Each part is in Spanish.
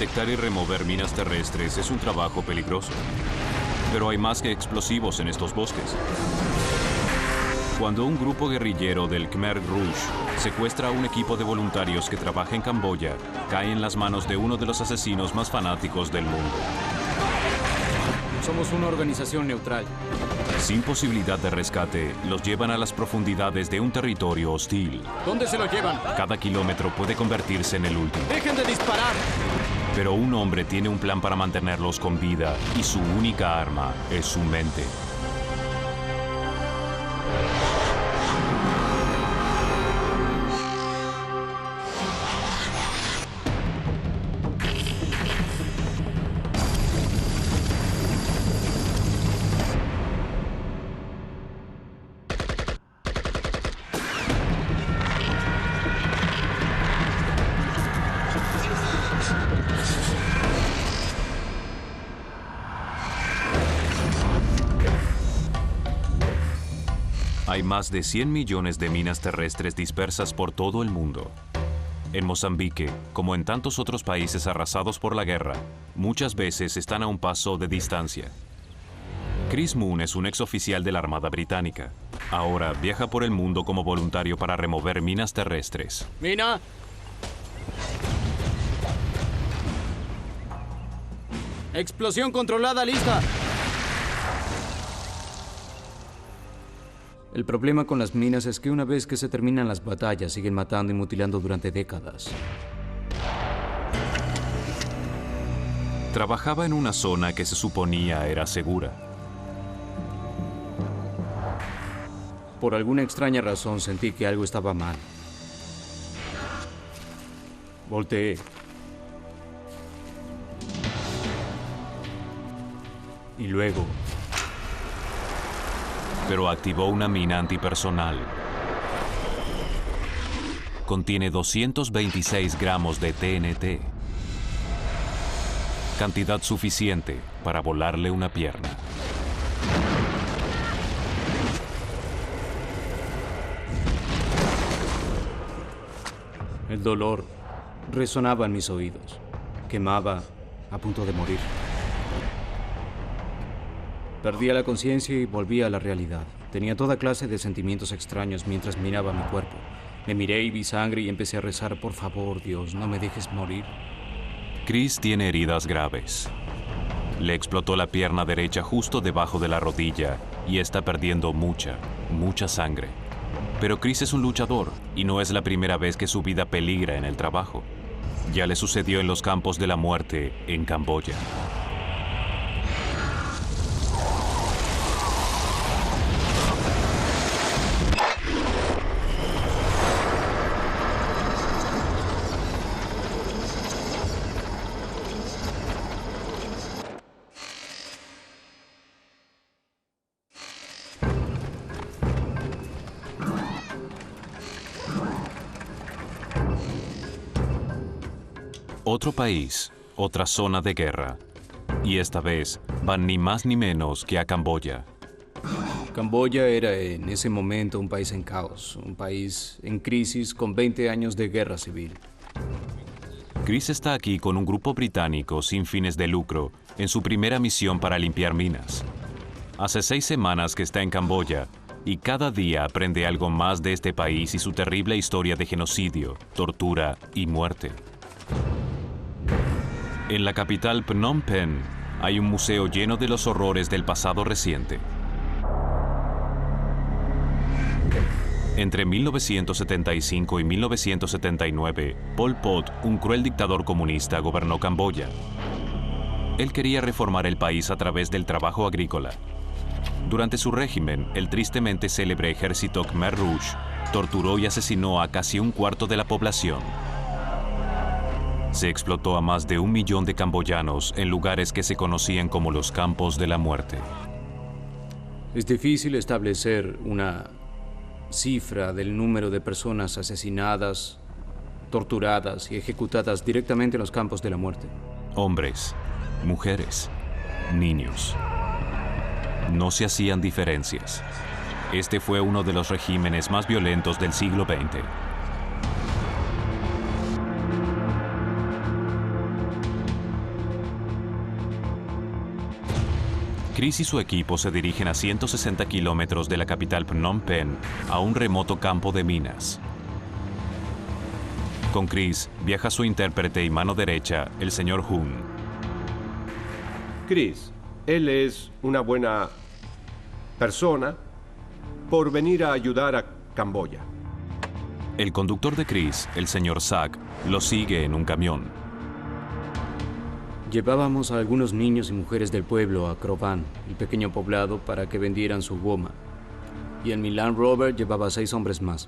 Detectar y remover minas terrestres es un trabajo peligroso. Pero hay más que explosivos en estos bosques. Cuando un grupo guerrillero del Khmer Rouge secuestra a un equipo de voluntarios que trabaja en Camboya, cae en las manos de uno de los asesinos más fanáticos del mundo. Somos una organización neutral. Sin posibilidad de rescate, los llevan a las profundidades de un territorio hostil. ¿Dónde se lo llevan? Cada kilómetro puede convertirse en el último. ¡Dejen de disparar! Pero un hombre tiene un plan para mantenerlos con vida y su única arma es su mente. Hay más de 100 millones de minas terrestres dispersas por todo el mundo. En Mozambique, como en tantos otros países arrasados por la guerra, muchas veces están a un paso de distancia. Chris Moon es un exoficial de la Armada Británica. Ahora viaja por el mundo como voluntario para remover minas terrestres. ¡Mina! ¡Explosión controlada lista! El problema con las minas es que una vez que se terminan las batallas, siguen matando y mutilando durante décadas. Trabajaba en una zona que se suponía era segura. Por alguna extraña razón sentí que algo estaba mal. Volteé. Y luego... Pero activó una mina antipersonal. Contiene 226 gramos de TNT. Cantidad suficiente para volarle una pierna. El dolor resonaba en mis oídos. Quemaba a punto de morir. Perdía la conciencia y volvía a la realidad. Tenía toda clase de sentimientos extraños mientras miraba mi cuerpo. Me miré y vi sangre y empecé a rezar: por favor, Dios, no me dejes morir. Chris tiene heridas graves. Le explotó la pierna derecha justo debajo de la rodilla y está perdiendo mucha sangre. Pero Chris es un luchador y no es la primera vez que su vida peligra en el trabajo. Ya le sucedió en los campos de la muerte en Camboya. Otro país, otra zona de guerra. Y esta vez van ni más ni menos que a Camboya. Camboya era en ese momento un país en caos, un país en crisis con 20 años de guerra civil. Chris está aquí con un grupo británico sin fines de lucro en su primera misión para limpiar minas. Hace 6 semanas que está en Camboya y cada día aprende algo más de este país y su terrible historia de genocidio, tortura y muerte. En la capital Phnom Penh hay un museo lleno de los horrores del pasado reciente. Entre 1975 y 1979, Pol Pot, un cruel dictador comunista, gobernó Camboya. Él quería reformar el país a través del trabajo agrícola. Durante su régimen, el tristemente célebre ejército Khmer Rouge torturó y asesinó a casi un cuarto de la población. Se explotó a más de 1 millón de camboyanos en lugares que se conocían como los campos de la muerte. Es difícil establecer una cifra del número de personas asesinadas, torturadas y ejecutadas directamente en los campos de la muerte. Hombres, mujeres, niños. No se hacían diferencias. Este fue uno de los regímenes más violentos del siglo XX. Chris y su equipo se dirigen a 160 kilómetros de la capital Phnom Penh a un remoto campo de minas. Con Chris viaja su intérprete y mano derecha, el señor Hun. Chris, él es una buena persona por venir a ayudar a Camboya. El conductor de Chris, el señor Sak, lo sigue en un camión. Llevábamos a algunos niños y mujeres del pueblo a Krovan, el pequeño poblado, para que vendieran su goma. Y en mi Land Rover llevaba 6 hombres más.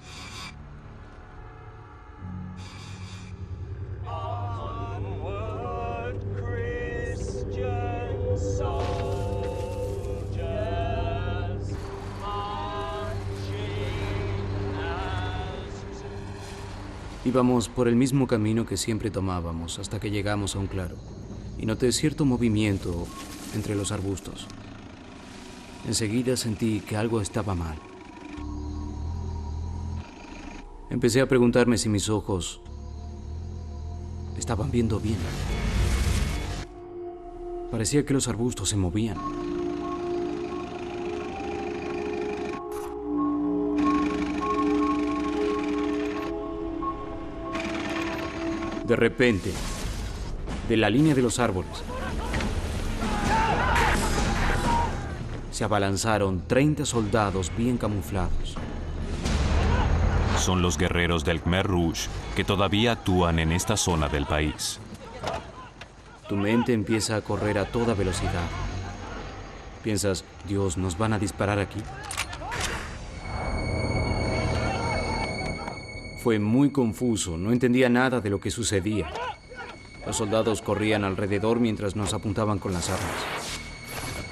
Íbamos por el mismo camino que siempre tomábamos hasta que llegamos a un claro. Y noté cierto movimiento entre los arbustos. Enseguida sentí que algo estaba mal. Empecé a preguntarme si mis ojos estaban viendo bien. Parecía que los arbustos se movían. De repente, de la línea de los árboles, se abalanzaron 30 soldados bien camuflados. Son los guerreros del Khmer Rouge que todavía actúan en esta zona del país. Tu mente empieza a correr a toda velocidad. Piensas, Dios, ¿nos van a disparar aquí? Fue muy confuso, no entendía nada de lo que sucedía. Los soldados corrían alrededor mientras nos apuntaban con las armas.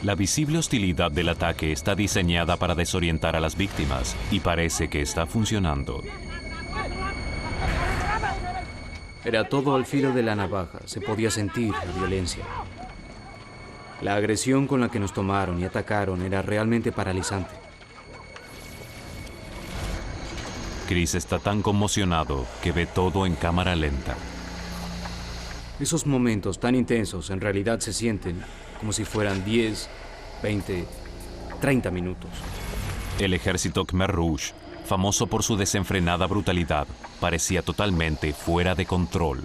La visible hostilidad del ataque está diseñada para desorientar a las víctimas y parece que está funcionando. Era todo al filo de la navaja, se podía sentir la violencia. La agresión con la que nos tomaron y atacaron era realmente paralizante. Chris está tan conmocionado que ve todo en cámara lenta. Esos momentos tan intensos en realidad se sienten como si fueran 10, 20, 30 minutos. El ejército Khmer Rouge, famoso por su desenfrenada brutalidad, parecía totalmente fuera de control.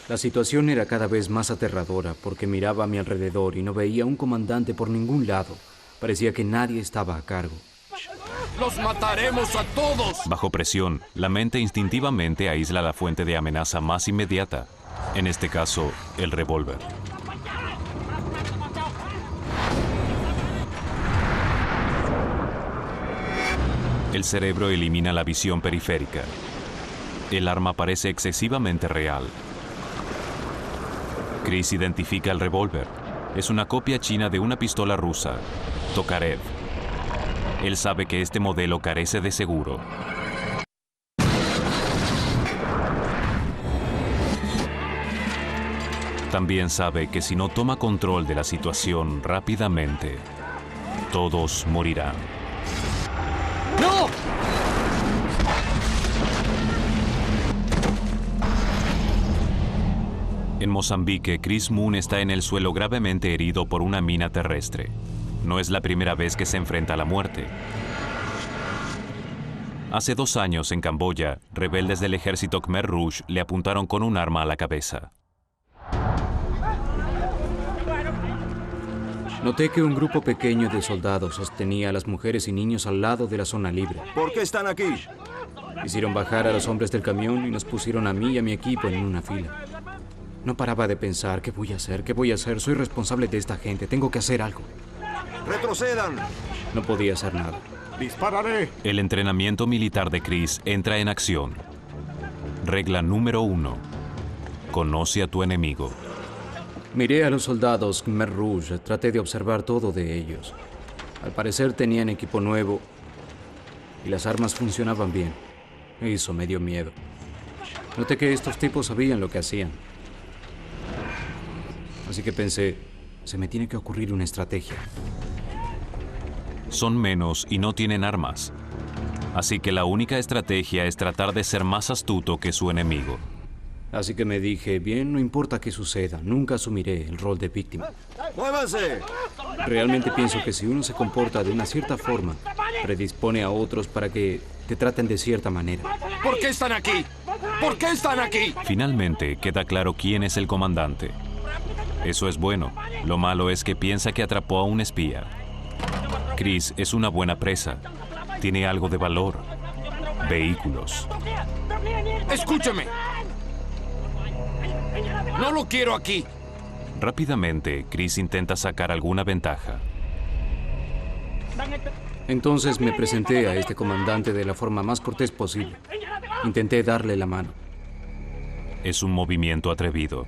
La situación era cada vez más aterradora porque miraba a mi alrededor y no veía un comandante por ningún lado. Parecía que nadie estaba a cargo. ¡Los mataremos a todos! Bajo presión, la mente instintivamente aísla la fuente de amenaza más inmediata. En este caso, el revólver. El cerebro elimina la visión periférica. El arma parece excesivamente real. Chris identifica el revólver. Es una copia china de una pistola rusa, Tokarev. Él sabe que este modelo carece de seguro. También sabe que si no toma control de la situación rápidamente, todos morirán. ¡No! En Mozambique, Chris Moon está en el suelo gravemente herido por una mina terrestre. No es la primera vez que se enfrenta a la muerte. Hace 2 años, en Camboya, rebeldes del ejército Khmer Rouge le apuntaron con un arma a la cabeza. Noté que un grupo pequeño de soldados sostenía a las mujeres y niños al lado de la zona libre. ¿Por qué están aquí? Hicieron bajar a los hombres del camión y nos pusieron a mí y a mi equipo en una fila. No paraba de pensar, ¿qué voy a hacer? ¿Qué voy a hacer? Soy responsable de esta gente, tengo que hacer algo. ¡Retrocedan! No podía hacer nada. ¡Dispararé! El entrenamiento militar de Chris entra en acción. Regla número 1. Conoce a tu enemigo. Miré a los soldados Khmer Rouge, traté de observar todo de ellos. Al parecer tenían equipo nuevo y las armas funcionaban bien. Eso me dio miedo. Noté que estos tipos sabían lo que hacían. Así que pensé, se me tiene que ocurrir una estrategia. Son menos y no tienen armas. Así que la única estrategia es tratar de ser más astuto que su enemigo. Así que me dije, bien, no importa qué suceda, nunca asumiré el rol de víctima. ¡Muévanse! Realmente pienso que si uno se comporta de una cierta forma, predispone a otros para que te traten de cierta manera. ¿Por qué están aquí? ¿Por qué están aquí? Finalmente queda claro quién es el comandante. Eso es bueno. Lo malo es que piensa que atrapó a un espía. Chris es una buena presa. Tiene algo de valor. Vehículos. Escúcheme. No lo quiero aquí. Rápidamente, Chris intenta sacar alguna ventaja. Entonces me presenté a este comandante de la forma más cortés posible. Intenté darle la mano. Es un movimiento atrevido.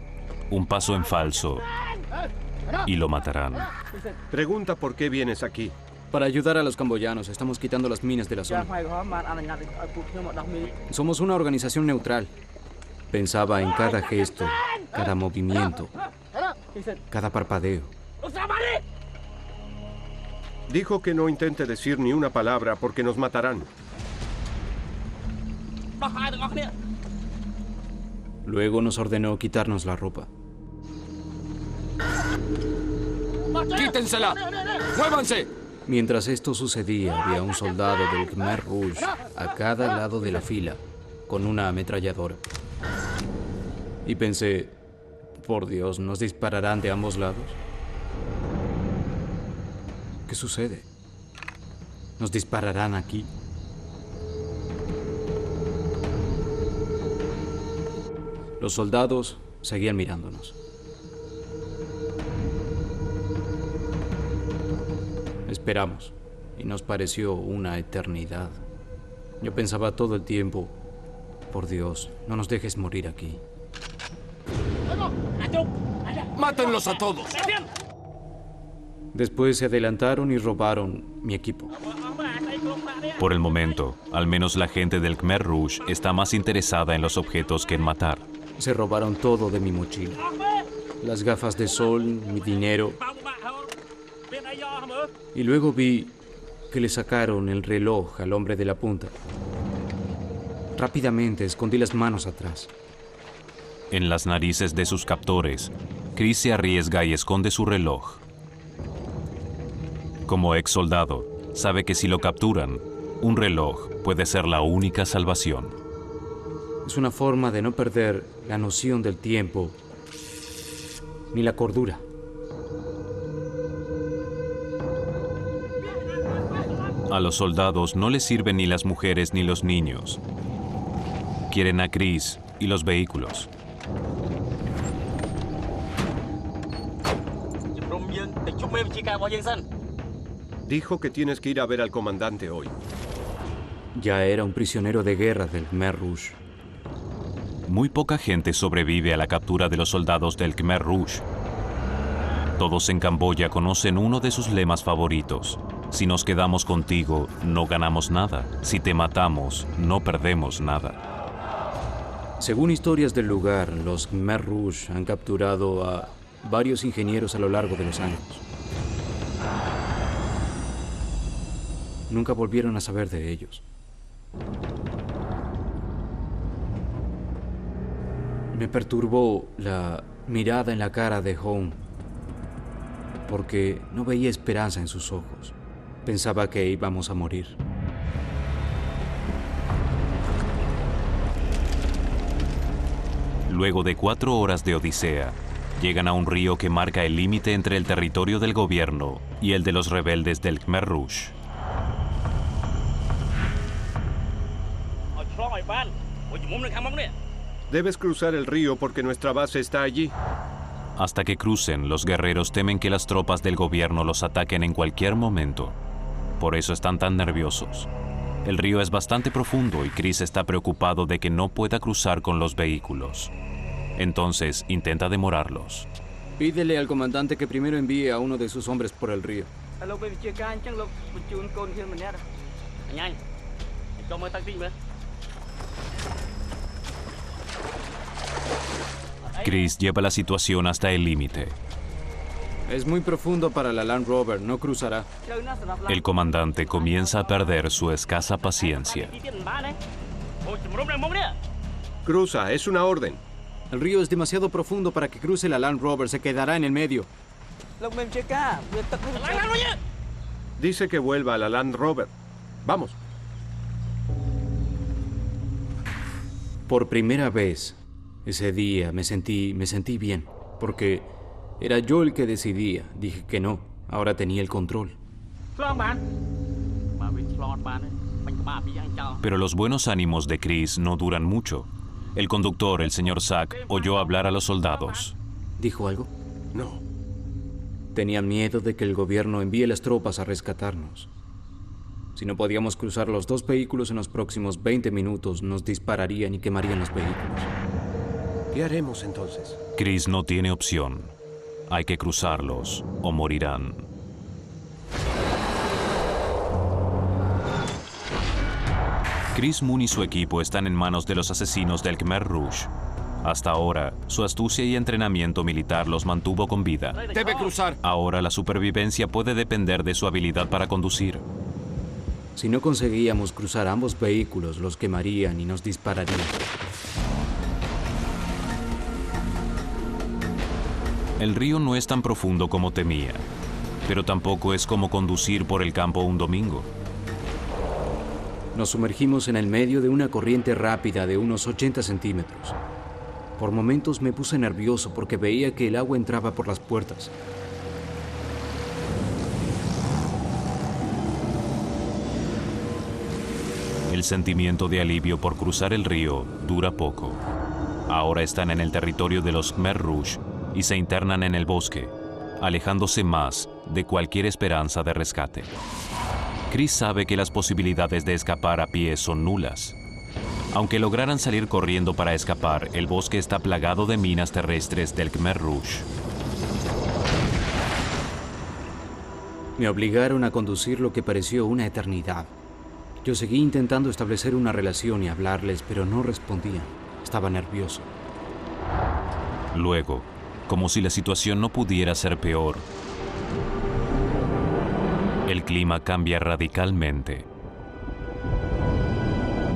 Un paso en falso y lo matarán. Pregunta por qué vienes aquí. Para ayudar a los camboyanos, estamos quitando las minas de la zona. Somos una organización neutral. Pensaba en cada gesto, cada movimiento, cada parpadeo. Dijo que no intente decir ni una palabra porque nos matarán. Luego nos ordenó quitarnos la ropa. ¡Quítensela! ¡Muévanse! Mientras esto sucedía, había un soldado del Khmer Rouge a cada lado de la fila, con una ametralladora. Y pensé, por Dios, ¿nos dispararán de ambos lados? ¿Qué sucede? ¿Nos dispararán aquí? Los soldados seguían mirándonos. Esperamos, y nos pareció una eternidad. Yo pensaba todo el tiempo, por Dios, no nos dejes morir aquí. ¡Mátenlos a todos! Después se adelantaron y robaron mi equipo. Por el momento, al menos la gente del Khmer Rouge está más interesada en los objetos que en matar. Se robaron todo de mi mochila. Las gafas de sol, mi dinero. Y luego vi que le sacaron el reloj al hombre de la punta. Rápidamente escondí las manos atrás. En las narices de sus captores, Chris se arriesga y esconde su reloj. Como ex soldado, sabe que si lo capturan, un reloj puede ser la única salvación. Es una forma de no perder la noción del tiempo ni la cordura. A los soldados no les sirven ni las mujeres ni los niños. Quieren a Chris y los vehículos. Dijo que tienes que ir a ver al comandante hoy. Ya era un prisionero de guerra del Khmer Rouge. Muy poca gente sobrevive a la captura de los soldados del Khmer Rouge. Todos en Camboya conocen uno de sus lemas favoritos. Si nos quedamos contigo, no ganamos nada. Si te matamos, no perdemos nada. Según historias del lugar, los Khmer Rouge han capturado a varios ingenieros a lo largo de los años. Nunca volvieron a saber de ellos. Me perturbó la mirada en la cara de Hong, porque no veía esperanza en sus ojos. Pensaba que íbamos a morir. Luego de 4 horas de odisea, llegan a un río que marca el límite entre el territorio del gobierno y el de los rebeldes del Khmer Rouge. Debes cruzar el río porque nuestra base está allí. Hasta que crucen, los guerreros temen que las tropas del gobierno los ataquen en cualquier momento. Por eso están tan nerviosos. El río es bastante profundo y Chris está preocupado de que no pueda cruzar con los vehículos. Entonces intenta demorarlos. Pídele al comandante que primero envíe a uno de sus hombres por el río. Chris lleva la situación hasta el límite. Es muy profundo para la Land Rover, no cruzará. El comandante comienza a perder su escasa paciencia. Cruza, es una orden. El río es demasiado profundo para que cruce la Land Rover. Se quedará en el medio. Dice que vuelva a la Land Rover. Vamos. Por primera vez, ese día me sentí bien, porque era yo el que decidía. Dije que no, ahora tenía el control. Pero los buenos ánimos de Chris no duran mucho. El conductor, el señor Sack, oyó hablar a los soldados. ¿Dijo algo? No. Tenía miedo de que el gobierno envíe las tropas a rescatarnos. Si no podíamos cruzar los 2 vehículos en los próximos 20 minutos, nos dispararían y quemarían los vehículos. ¿Qué haremos entonces? Chris no tiene opción. Hay que cruzarlos o morirán. Chris Moon y su equipo están en manos de los asesinos del Khmer Rouge. Hasta ahora, su astucia y entrenamiento militar los mantuvo con vida. Debe cruzar. Ahora la supervivencia puede depender de su habilidad para conducir. Si no conseguíamos cruzar ambos vehículos, los quemarían y nos dispararían. El río no es tan profundo como temía, pero tampoco es como conducir por el campo un domingo. Nos sumergimos en el medio de una corriente rápida de unos 80 centímetros. Por momentos me puse nervioso porque veía que el agua entraba por las puertas. El sentimiento de alivio por cruzar el río dura poco. Ahora están en el territorio de los Khmer Rouge y se internan en el bosque, alejándose más de cualquier esperanza de rescate. Chris sabe que las posibilidades de escapar a pie son nulas. Aunque lograran salir corriendo para escapar, el bosque está plagado de minas terrestres del Khmer Rouge. Me obligaron a conducir lo que pareció una eternidad. Yo seguí intentando establecer una relación y hablarles, pero no respondían. Estaba nervioso. Luego, como si la situación no pudiera ser peor, el clima cambia radicalmente.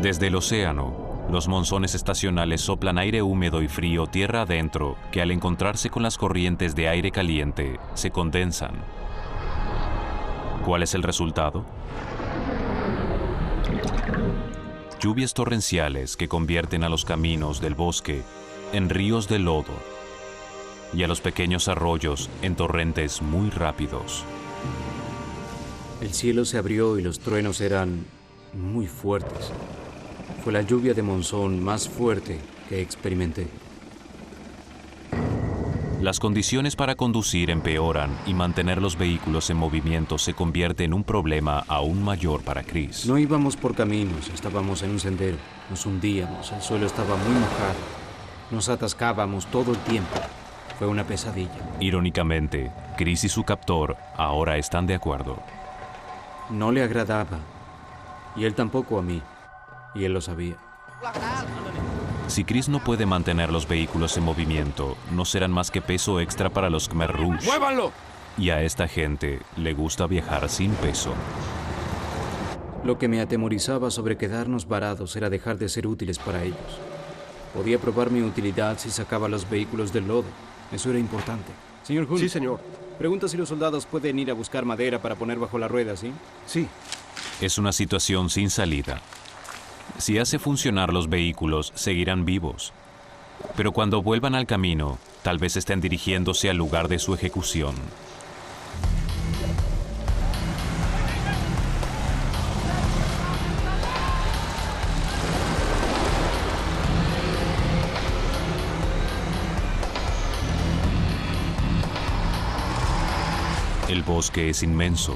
Desde el océano, los monzones estacionales soplan aire húmedo y frío tierra adentro, que al encontrarse con las corrientes de aire caliente, se condensan. ¿Cuál es el resultado? Lluvias torrenciales que convierten a los caminos del bosque en ríos de lodo y a los pequeños arroyos en torrentes muy rápidos. El cielo se abrió y los truenos eran muy fuertes. Fue la lluvia de monzón más fuerte que experimenté. Las condiciones para conducir empeoran y mantener los vehículos en movimiento se convierte en un problema aún mayor para Chris. No íbamos por caminos, estábamos en un sendero. Nos hundíamos, el suelo estaba muy mojado. Nos atascábamos todo el tiempo. Fue una pesadilla. Irónicamente, Chris y su captor ahora están de acuerdo. No le agradaba. Y él tampoco a mí. Y él lo sabía. Si Chris no puede mantener los vehículos en movimiento, no serán más que peso extra para los Khmer Rouge. ¡Muévanlo! Y a esta gente le gusta viajar sin peso. Lo que me atemorizaba sobre quedarnos varados era dejar de ser útiles para ellos. Podía probar mi utilidad si sacaba los vehículos del lodo. Eso era importante. Señor Hunt. Sí, señor. Pregunta si los soldados pueden ir a buscar madera para poner bajo la rueda, ¿sí? Sí. Es una situación sin salida. Si hace funcionar los vehículos, seguirán vivos. Pero cuando vuelvan al camino, tal vez estén dirigiéndose al lugar de su ejecución. El bosque es inmenso.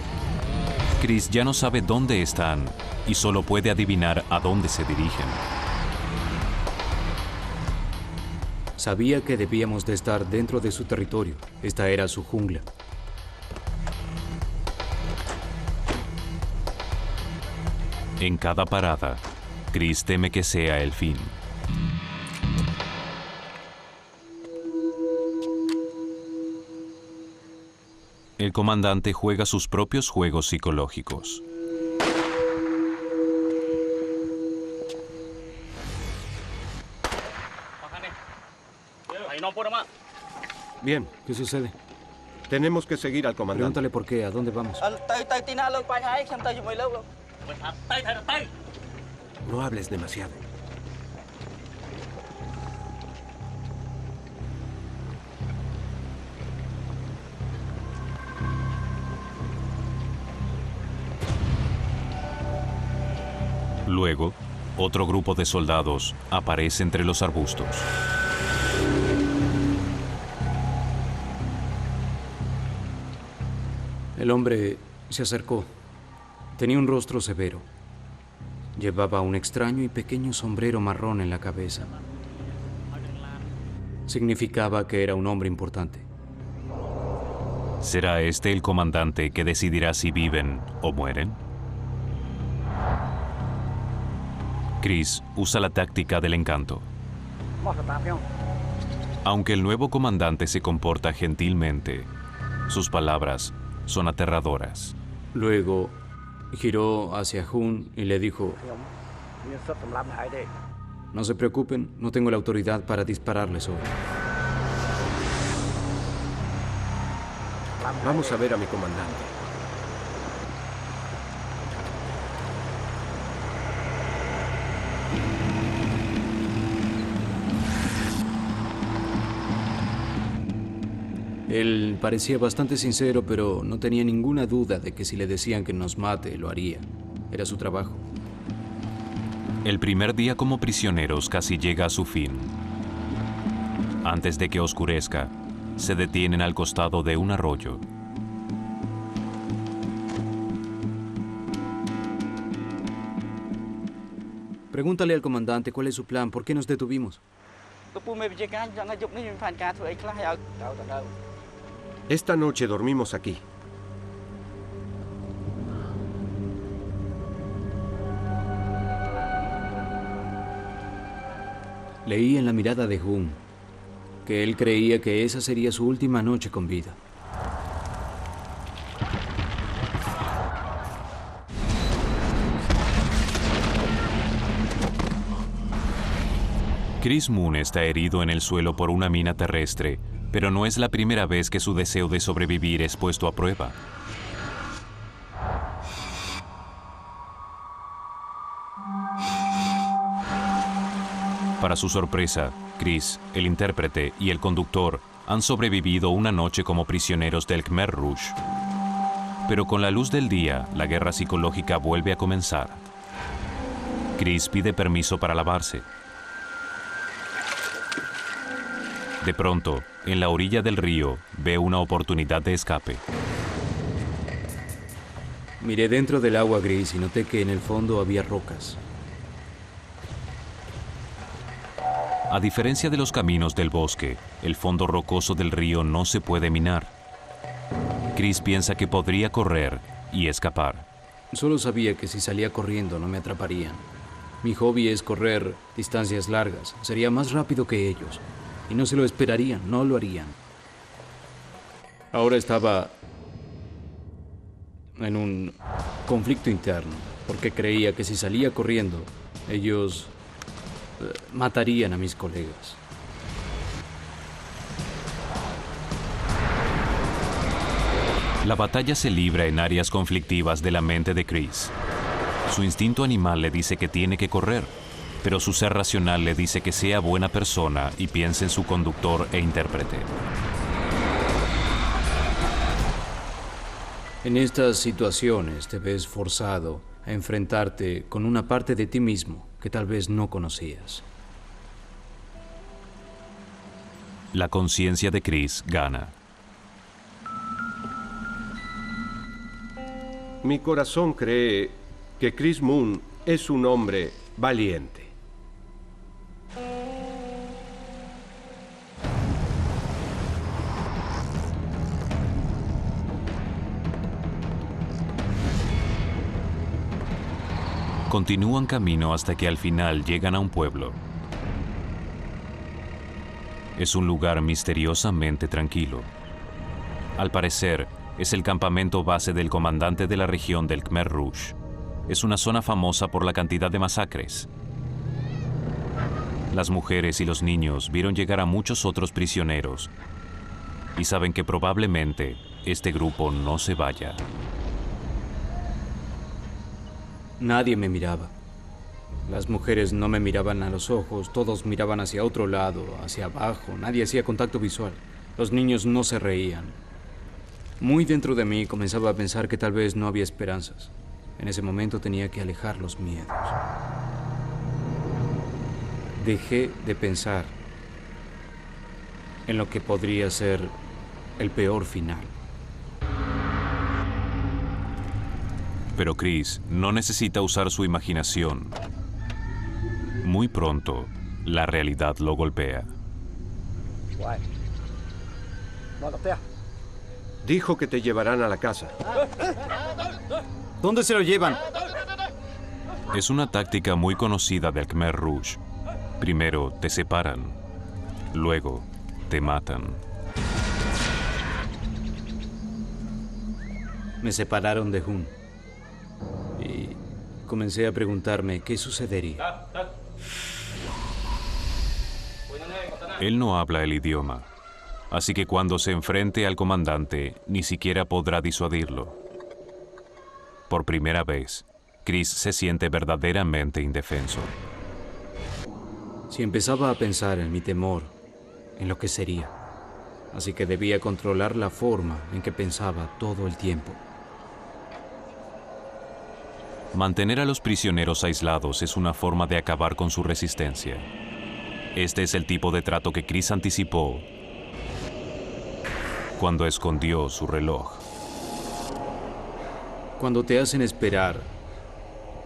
Chris ya no sabe dónde están y solo puede adivinar a dónde se dirigen. Sabía que debíamos de estar dentro de su territorio. Esta era su jungla. En cada parada, Chris teme que sea el fin. El comandante juega sus propios juegos psicológicos. Bien, ¿Qué sucede? tenemos que seguir al comandante. Pregúntale por qué, ¿a dónde vamos? No hables demasiado. Luego, otro grupo de soldados aparece entre los arbustos. El hombre se acercó. Tenía un rostro severo. Llevaba un extraño y pequeño sombrero marrón en la cabeza. Significaba que era un hombre importante. ¿Será este el comandante que decidirá si viven o mueren? Chris usa la táctica del encanto. Aunque el nuevo comandante se comporta gentilmente, sus palabras son aterradoras. Luego giró hacia Hun y le dijo: no se preocupen, no tengo la autoridad para dispararles hoy. Vamos a ver a mi comandante. Él parecía bastante sincero, pero no tenía ninguna duda de que si le decían que nos mate, lo haría. Era su trabajo. El primer día como prisioneros casi llega a su fin. Antes de que oscurezca, se detienen al costado de un arroyo. Pregúntale al comandante cuál es su plan, por qué nos detuvimos. Esta noche dormimos aquí. Leí en la mirada de Hun que él creía que esa sería su última noche con vida. Chris Moon está herido en el suelo por una mina terrestre, pero no es la primera vez que su deseo de sobrevivir es puesto a prueba. Para su sorpresa, Chris, el intérprete y el conductor han sobrevivido una noche como prisioneros del Khmer Rouge. Pero con la luz del día, la guerra psicológica vuelve a comenzar. Chris pide permiso para lavarse. De pronto, en la orilla del río, ve una oportunidad de escape. Miré dentro del agua gris y noté que en el fondo había rocas. A diferencia de los caminos del bosque, el fondo rocoso del río no se puede minar. Chris piensa que podría correr y escapar. Solo sabía que si salía corriendo no me atraparían. Mi hobby es correr distancias largas. Sería más rápido que ellos. Y no se lo esperarían, no lo harían. Ahora estaba en un conflicto interno, porque creía que si salía corriendo, ellos matarían a mis colegas. La batalla se libra en áreas conflictivas de la mente de Chris. Su instinto animal le dice que tiene que correr, pero su ser racional le dice que sea buena persona y piense en su conductor e intérprete. En estas situaciones te ves forzado a enfrentarte con una parte de ti mismo que tal vez no conocías. La conciencia de Chris gana. Mi corazón cree que Chris Moon es un hombre valiente. Continúan camino hasta que al final llegan a un pueblo. Es un lugar misteriosamente tranquilo. Al parecer, es el campamento base del comandante de la región del Khmer Rouge. Es una zona famosa por la cantidad de masacres. Las mujeres y los niños vieron llegar a muchos otros prisioneros, y saben que probablemente este grupo no se vaya. Nadie me miraba. Las mujeres no me miraban a los ojos, todos miraban hacia otro lado, hacia abajo, nadie hacía contacto visual. Los niños no se reían. Muy dentro de mí comenzaba a pensar que tal vez no había esperanzas. En ese momento tenía que alejar los miedos. Dejé de pensar en lo que podría ser el peor final. Pero Chris no necesita usar su imaginación. Muy pronto, la realidad lo golpea. Dijo que te llevarán a la casa. ¿Dónde se lo llevan? Es una táctica muy conocida del Khmer Rouge. Primero te separan, luego te matan. Me separaron de Hun. Y comencé a preguntarme qué sucedería. Él no habla el idioma, así que cuando se enfrente al comandante, ni siquiera podrá disuadirlo. Por primera vez, Chris se siente verdaderamente indefenso. Si empezaba a pensar en mi temor, en lo que sería, así que debía controlar la forma en que pensaba todo el tiempo. Mantener a los prisioneros aislados es una forma de acabar con su resistencia. Este es el tipo de trato que Chris anticipó cuando escondió su reloj. Cuando te hacen esperar,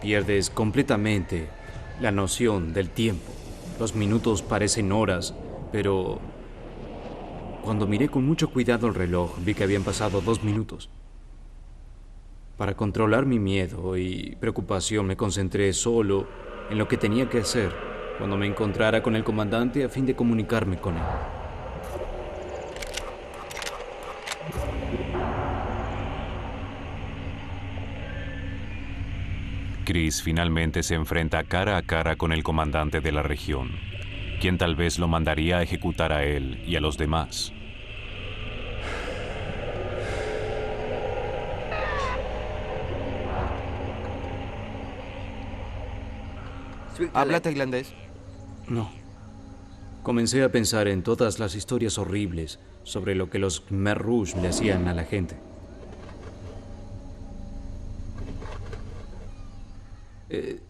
pierdes completamente la noción del tiempo. Los minutos parecen horas, pero cuando miré con mucho cuidado el reloj, vi que habían pasado 2 minutos. Para controlar mi miedo y preocupación, me concentré solo en lo que tenía que hacer cuando me encontrara con el comandante a fin de comunicarme con él. Chris finalmente se enfrenta cara a cara con el comandante de la región, quien tal vez lo mandaría a ejecutar a él y a los demás. ¿Habla tailandés? No. Comencé a pensar en todas las historias horribles sobre lo que los Khmer Rouge le hacían a la gente.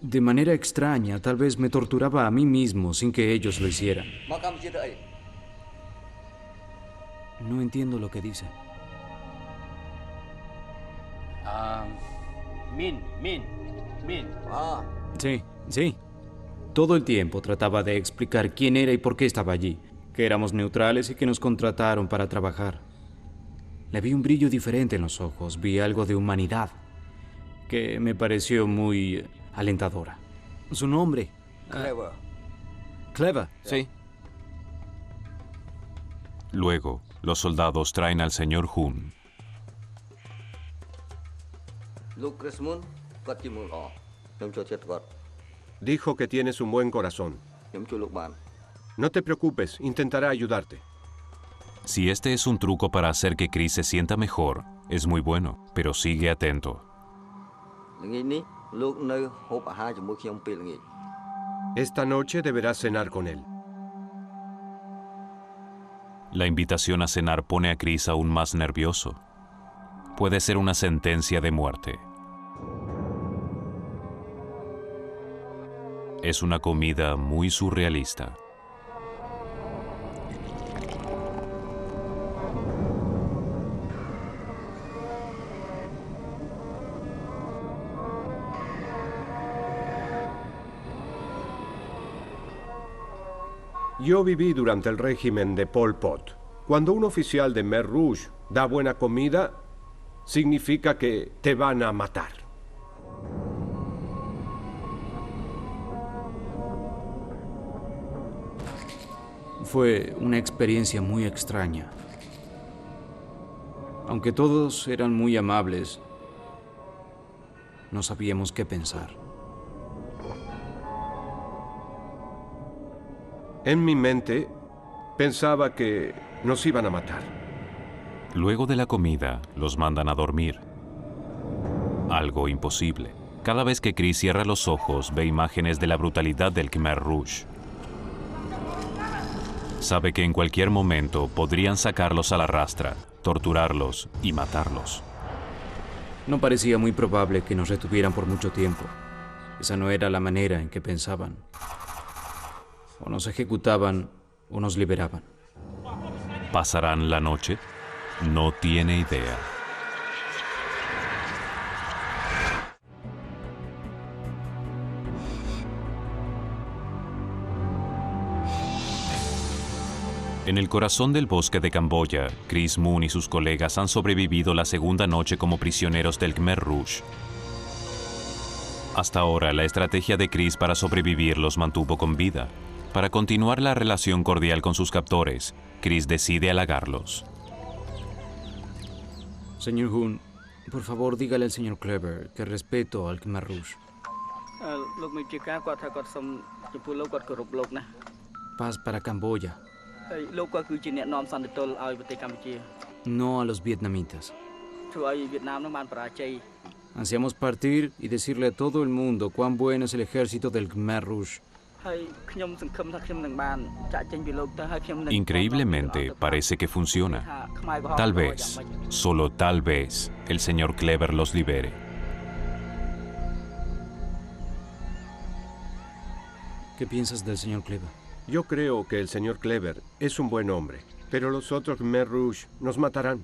De manera extraña, tal vez me torturaba a mí mismo sin que ellos lo hicieran. No entiendo lo que dice. Min. Sí. Todo el tiempo trataba de explicar quién era y por qué estaba allí, que éramos neutrales y que nos contrataron para trabajar. Le vi un brillo diferente en los ojos, vi algo de humanidad, que me pareció muy alentadora. Su nombre. Clever. Sí. Luego, los soldados traen al señor Hun. Dijo que tienes un buen corazón. No te preocupes, intentará ayudarte. Si este es un truco para hacer que Chris se sienta mejor, es muy bueno, pero sigue atento. Esta noche deberás cenar con él. La invitación a cenar pone a Chris aún más nervioso. Puede ser una sentencia de muerte. Es una comida muy surrealista. Yo viví durante el régimen de Pol Pot. Cuando un oficial de Khmer Rouge da buena comida, significa que te van a matar. Fue una experiencia muy extraña. Aunque todos eran muy amables, no sabíamos qué pensar. En mi mente, pensaba que nos iban a matar. Luego de la comida, los mandan a dormir. Algo imposible. Cada vez que Chris cierra los ojos, ve imágenes de la brutalidad del Khmer Rouge. Sabe que en cualquier momento podrían sacarlos a la rastra, torturarlos y matarlos. No parecía muy probable que nos retuvieran por mucho tiempo. Esa no era la manera en que pensaban. O nos ejecutaban o nos liberaban. ¿Pasarán la noche? No tiene idea. En el corazón del bosque de Camboya, Chris Moon y sus colegas han sobrevivido la segunda noche como prisioneros del Khmer Rouge. Hasta ahora, la estrategia de Chris para sobrevivir los mantuvo con vida. Para continuar la relación cordial con sus captores, Chris decide halagarlos. Señor Hun, por favor dígale al señor Clever que respeto al Khmer Rouge. Paz para Camboya. No a los vietnamitas. Ansiamos partir y decirle a todo el mundo cuán bueno es el ejército del Khmer Rouge. Increíblemente, parece que funciona. Tal vez, solo tal vez, el señor Clever los libere. ¿Qué piensas del señor Clever? Yo creo que el señor Clever es un buen hombre, pero los otros Khmer Rouge nos matarán.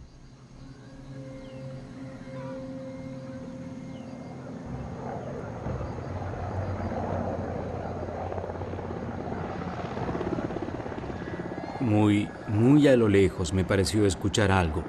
Muy a lo lejos me pareció escuchar algo.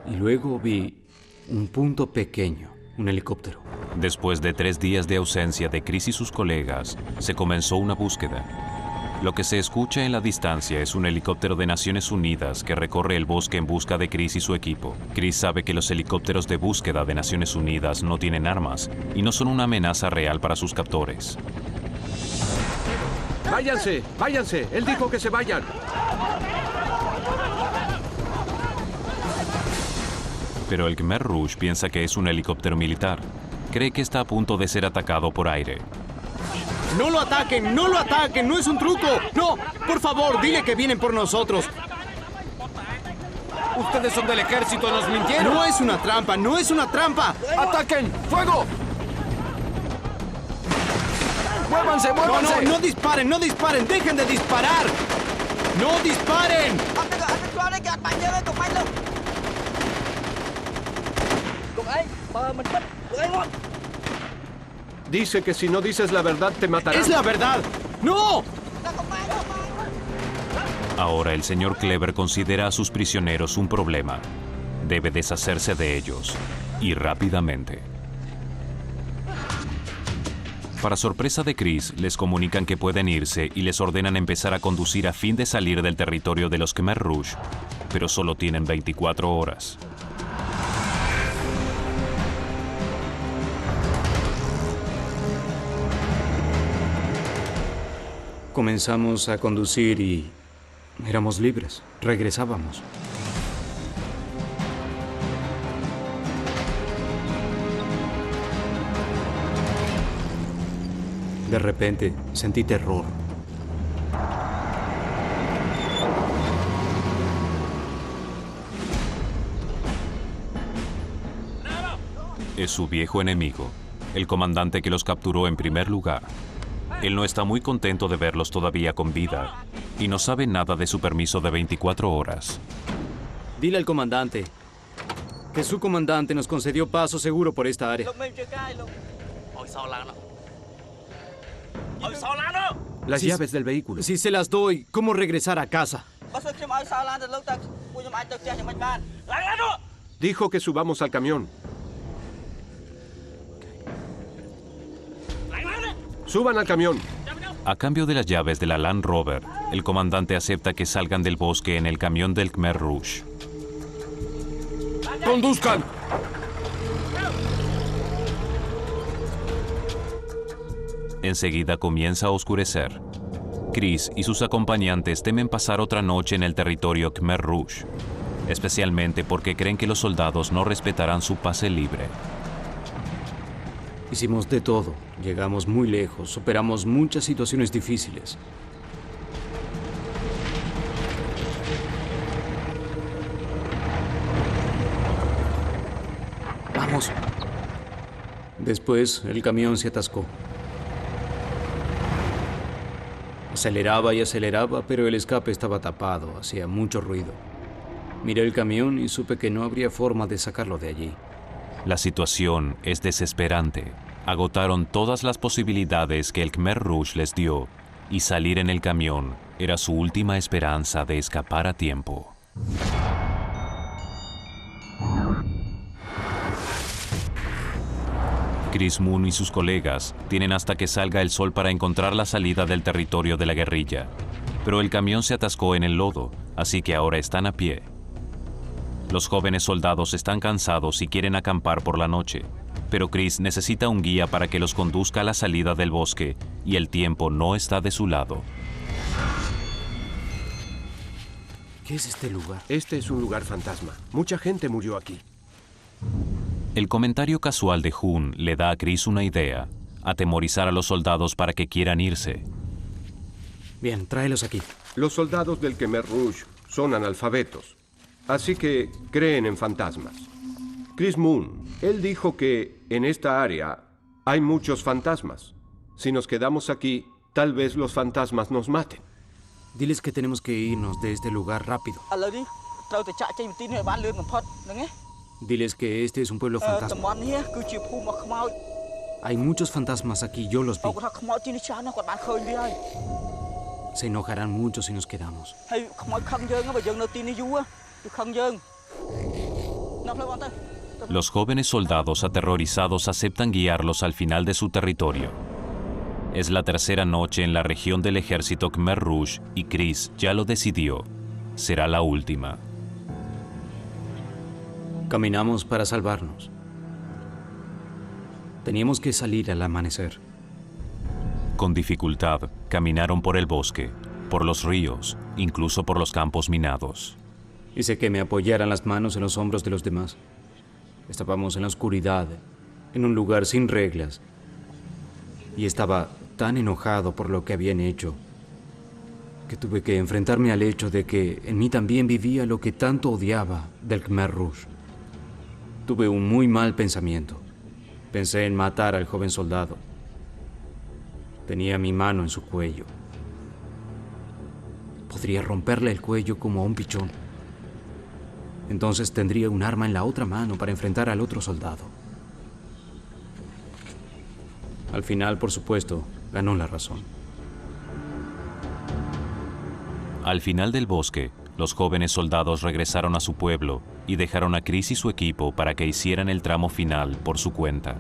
Y luego vi un punto pequeño, un helicóptero. Después de 3 días de ausencia de Chris y sus colegas, se comenzó una búsqueda. Lo que se escucha en la distancia es un helicóptero de Naciones Unidas que recorre el bosque en busca de Chris y su equipo. Chris sabe que los helicópteros de búsqueda de Naciones Unidas no tienen armas y no son una amenaza real para sus captores. ¡Váyanse! ¡Váyanse! Él dijo que se vayan. Pero el Khmer Rouge piensa que es un helicóptero militar. Cree que está a punto de ser atacado por aire. ¡No lo ataquen! ¡No lo ataquen! ¡No es un truco! ¡No! ¡Por favor, dile que vienen por nosotros! Ustedes son del ejército, nos mintieron. ¡No es una trampa! ¡No es una trampa! ¡Ataquen! ¡Fuego! ¡Muévanse, muévanse! No disparen, no disparen. ¡Dejen de disparar! ¡No disparen! Dice que si no dices la verdad te matarán. ¡Es la verdad! ¡No! Ahora el señor Clever considera a sus prisioneros un problema. Debe deshacerse de ellos, y rápidamente. Para sorpresa de Chris, les comunican que pueden irse y les ordenan empezar a conducir a fin de salir del territorio de los Khmer Rouge, pero solo tienen 24 horas. Comenzamos a conducir y éramos libres. Regresábamos. De repente sentí terror. Es su viejo enemigo, el comandante que los capturó en primer lugar. Él no está muy contento de verlos todavía con vida y no sabe nada de su permiso de 24 horas. Dile al comandante que su comandante nos concedió paso seguro por esta área. Las llaves del vehículo. Si se las doy, ¿cómo regresar a casa? Dijo que subamos al camión. ¡Suban al camión! A cambio de las llaves de la Land Rover, el comandante acepta que salgan del bosque en el camión del Khmer Rouge. ¡Conduzcan! Enseguida comienza a oscurecer. Chris y sus acompañantes temen pasar otra noche en el territorio Khmer Rouge. especialmente porque creen que los soldados no respetarán su pase libre. Hicimos de todo, llegamos muy lejos, superamos muchas situaciones difíciles. Vamos. Después, el camión se atascó. Aceleraba y aceleraba, pero el escape estaba tapado, hacía mucho ruido. Miré el camión y supe que no habría forma de sacarlo de allí. La situación es desesperante. Agotaron todas las posibilidades que el Khmer Rouge les dio, y salir en el camión era su última esperanza de escapar a tiempo. Chris Moon y sus colegas tienen hasta que salga el sol para encontrar la salida del territorio de la guerrilla. Pero el camión se atascó en el lodo, así que ahora están a pie. Los jóvenes soldados están cansados y quieren acampar por la noche, pero Chris necesita un guía para que los conduzca a la salida del bosque, y el tiempo no está de su lado. ¿Qué es este lugar? Este es un lugar fantasma. Mucha gente murió aquí. El comentario casual de Hun le da a Chris una idea: atemorizar a los soldados para que quieran irse. Bien, tráelos aquí. Los soldados del Khmer Rouge son analfabetos, así que creen en fantasmas. Chris Moon, él dijo que en esta área hay muchos fantasmas. Si nos quedamos aquí, tal vez los fantasmas nos maten. Diles que tenemos que irnos de este lugar rápido. Diles que este es un pueblo fantasma. Hay muchos fantasmas aquí, yo los vi. Se enojarán mucho si nos quedamos. Los jóvenes soldados aterrorizados aceptan guiarlos al final de su territorio. Es la tercera noche en la región del ejército Khmer Rouge y Chris ya lo decidió. Será la última. Caminamos para salvarnos. Teníamos que salir al amanecer. Con dificultad, caminaron por el bosque, por los ríos, incluso por los campos minados. Hice que me apoyaran las manos en los hombros de los demás. Estábamos en la oscuridad, en un lugar sin reglas. Y estaba tan enojado por lo que habían hecho que tuve que enfrentarme al hecho de que en mí también vivía lo que tanto odiaba del Khmer Rouge. Tuve un muy mal pensamiento. Pensé en matar al joven soldado. Tenía mi mano en su cuello. Podría romperle el cuello como a un pichón. Entonces tendría un arma en la otra mano para enfrentar al otro soldado. Al final, por supuesto, ganó la razón. Al final del bosque, los jóvenes soldados regresaron a su pueblo y dejaron a Chris y su equipo para que hicieran el tramo final por su cuenta.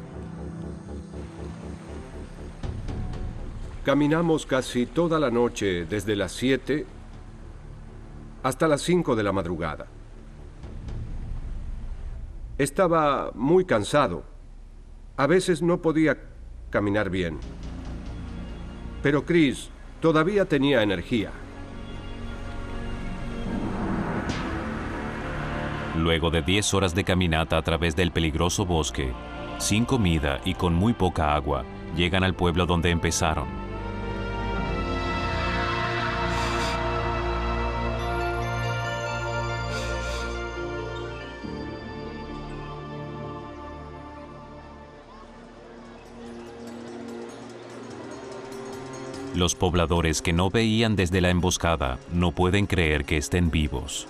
Caminamos casi toda la noche, desde las 7 hasta las 5 de la madrugada. Estaba muy cansado. A veces no podía caminar bien. Pero Chris todavía tenía energía. Luego de 10 horas de caminata a través del peligroso bosque, sin comida y con muy poca agua, llegan al pueblo donde empezaron. Los pobladores que no veían desde la emboscada no pueden creer que estén vivos.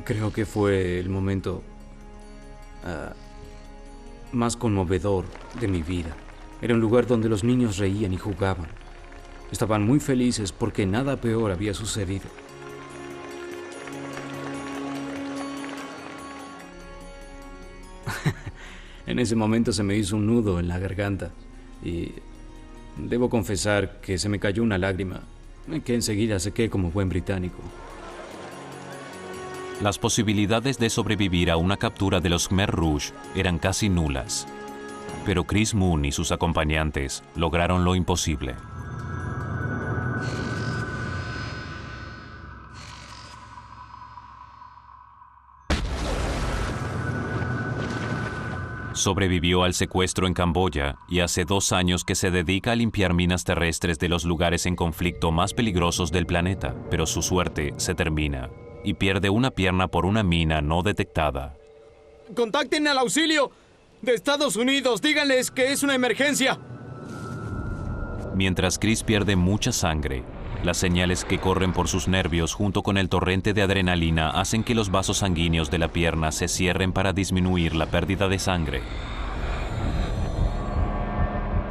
Creo que fue el momento más conmovedor de mi vida. Era un lugar donde los niños reían y jugaban. Estaban muy felices porque nada peor había sucedido. En ese momento se me hizo un nudo en la garganta y debo confesar que se me cayó una lágrima que enseguida sequé como buen británico. Las posibilidades de sobrevivir a una captura de los Khmer Rouge eran casi nulas. Pero Chris Moon y sus acompañantes lograron lo imposible. Sobrevivió al secuestro en Camboya y hace 2 años que se dedica a limpiar minas terrestres de los lugares en conflicto más peligrosos del planeta, pero su suerte se termina y pierde una pierna por una mina no detectada. ¡Contacten al auxilio de Estados Unidos! ¡Díganles que es una emergencia! Mientras Chris pierde mucha sangre, las señales que corren por sus nervios junto con el torrente de adrenalina hacen que los vasos sanguíneos de la pierna se cierren para disminuir la pérdida de sangre.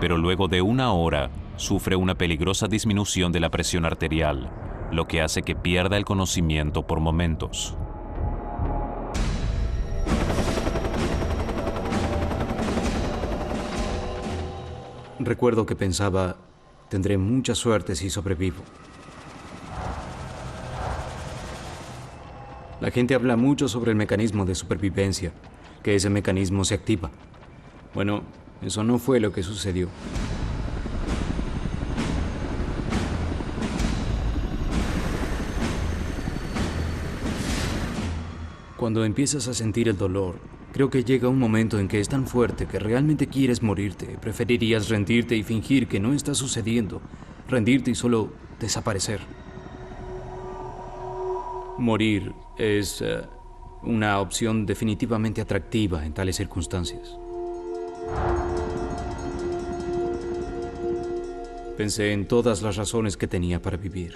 Pero luego de 1 hora, sufre una peligrosa disminución de la presión arterial, lo que hace que pierda el conocimiento por momentos. Recuerdo que pensaba, tendré mucha suerte si sobrevivo. La gente habla mucho sobre el mecanismo de supervivencia, que ese mecanismo se activa. Bueno, eso no fue lo que sucedió. Cuando empiezas a sentir el dolor, creo que llega un momento en que es tan fuerte que realmente quieres morirte. Preferirías rendirte y fingir que no está sucediendo. Rendirte y solo desaparecer. Morir es una opción definitivamente atractiva en tales circunstancias. Pensé en todas las razones que tenía para vivir.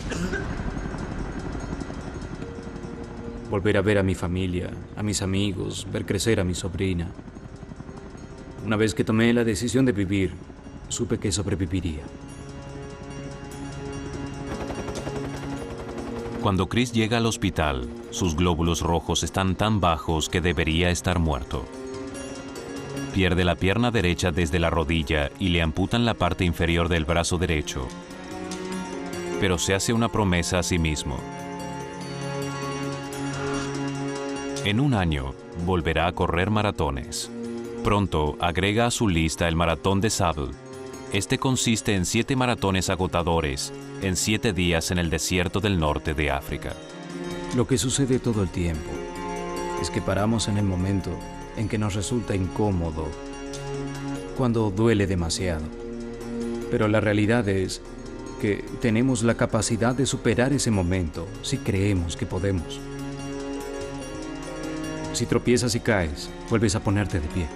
Volver a ver a mi familia, a mis amigos, ver crecer a mi sobrina. Una vez que tomé la decisión de vivir, supe que sobreviviría. Cuando Chris llega al hospital, sus glóbulos rojos están tan bajos que debería estar muerto. Pierde la pierna derecha desde la rodilla y le amputan la parte inferior del brazo derecho. Pero se hace una promesa a sí mismo. En 1 año, volverá a correr maratones. Pronto agrega a su lista el maratón de Sable. Este consiste en 7 maratones agotadores en 7 días en el desierto del norte de África. Lo que sucede todo el tiempo es que paramos en el momento en que nos resulta incómodo, cuando duele demasiado. Pero la realidad es que tenemos la capacidad de superar ese momento si creemos que podemos. Si tropiezas y caes, vuelves a ponerte de pie.